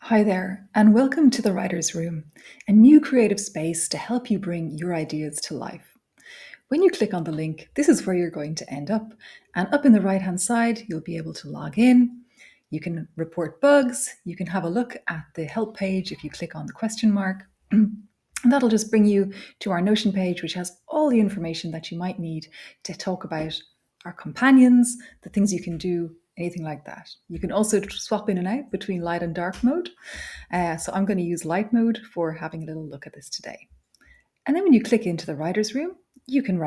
Hi there, and welcome to the Writer's Room, a new creative space to help you bring your ideas to life. When you click on the link, this is where you're going to end up. And up in the right hand side, you'll be able to log in. You can report bugs. You can have a look at the help page if you click on the question mark. And that'll just bring you to our Notion page, which has all the information that you might need to talk about our companions, the things you can do, anything like that. You can also swap in and out between light and dark mode. So I'm going to use light mode for having a little look at this today. And then when you click into the writer's room, you can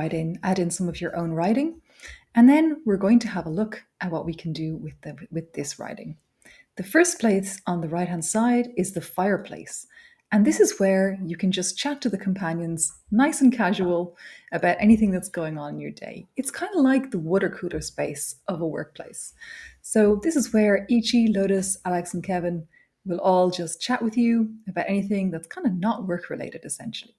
add in some of your own writing. And then we're going to have a look at what we can do with this writing. The first place on the right hand side is the fireplace. And this is where you can just chat to the companions, nice and casual, about anything that's going on in your day. It's kind of like the water cooler space of a workplace. So this is where Ichi, Lotus, Alex, and Kevin will all just chat with you about anything that's kind of not work related, essentially.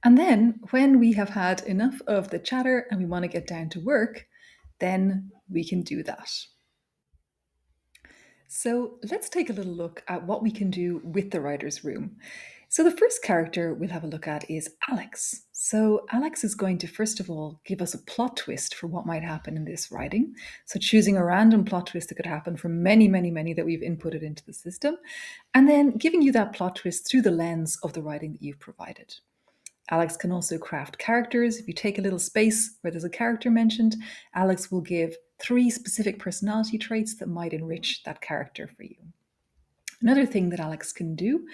And then when we have had enough of the chatter and we want to get down to work, then we can do that. So let's take a little look at what we can do with the writer's room. So the first character we'll have a look at is Alex. So Alex is going to first of all give us a plot twist for what might happen in this writing. So choosing a random plot twist that could happen from many that we've inputted into the system, and then giving you that plot twist through the lens of the writing that you've provided. Alex can also craft characters. If you take a little space where there's a character mentioned, Alex will give 3 specific personality traits that might enrich that character for you. Another thing that Alex can do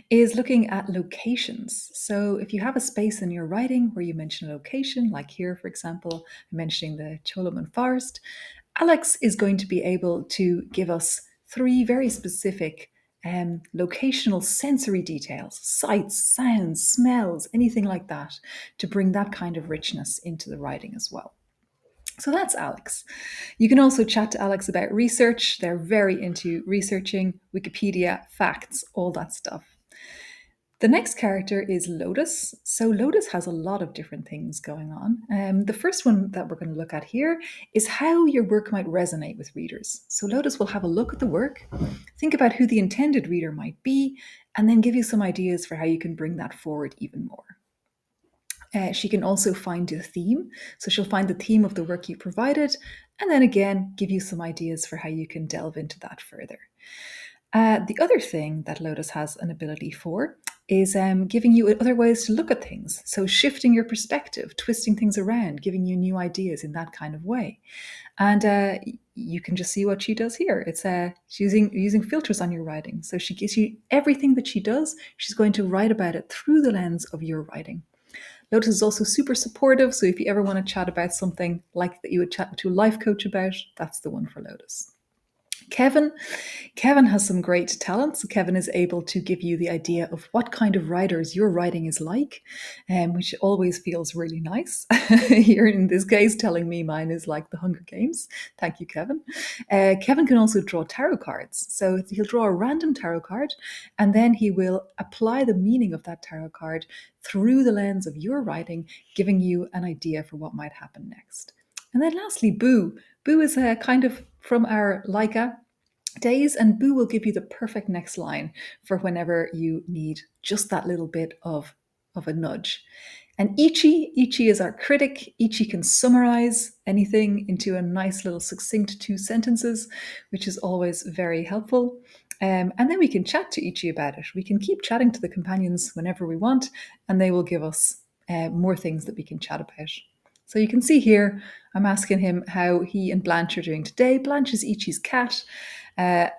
is looking at locations. So if you have a space in your writing where you mention a location, like here, for example, mentioning the Choloman Forest, Alex is going to be able to give us 3 very specific locational sensory details, sights, sounds, smells, anything like that, to bring that kind of richness into the writing as well. So that's Alex. You can also chat to Alex about research. They're very into researching, Wikipedia, facts, all that stuff. The next character is Lotus. So Lotus has a lot of different things going on. The first one that we're going to look at here is how your work might resonate with readers. So Lotus will have a look at the work, think about who the intended reader might be, and then give you some ideas for how you can bring that forward even more. She can also find the theme. So she'll find the theme of the work you provided, and then again, give you some ideas for how you can delve into that further. The other thing that Lotus has an ability for is giving you other ways to look at things. So shifting your perspective, twisting things around, giving you new ideas in that kind of way. And you can just see what she does here. It's she's using filters on your writing. So she gives you everything that she does. She's going to write about it through the lens of your writing. Lotus is also super supportive. So if you ever want to chat about something like that you would chat to a life coach about, that's the one for Lotus. Kevin. Kevin has some great talents. Kevin is able to give you the idea of what kind of writers your writing is like, which always feels really nice. Here in this case, telling me mine is like the Hunger Games. Thank you, Kevin. Kevin can also draw tarot cards. So he'll draw a random tarot card, and then he will apply the meaning of that tarot card through the lens of your writing, giving you an idea for what might happen next. And then lastly, Boo. Boo is a kind of from our Leica days, and Boo will give you the perfect next line for whenever you need just that little bit of a nudge. And Ichi is our critic. Ichi can summarize anything into a nice little succinct 2 sentences, which is always very helpful. And then we can chat to Ichi about it. We can keep chatting to the companions whenever we want, and they will give us more things that we can chat about. So you can see here, I'm asking him how he and Blanche are doing today. Blanche is Ichi's cat, uh,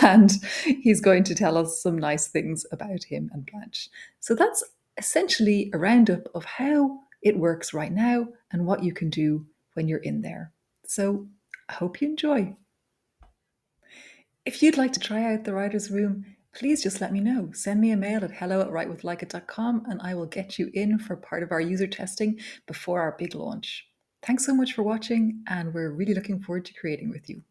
and he's going to tell us some nice things about him and Blanche. So that's essentially a roundup of how it works right now and what you can do when you're in there. So I hope you enjoy. If you'd like to try out the writer's room, please just let me know. Send me a mail at hello@writewithlikeit.com and I will get you in for part of our user testing before our big launch. Thanks so much for watching, and we're really looking forward to creating with you.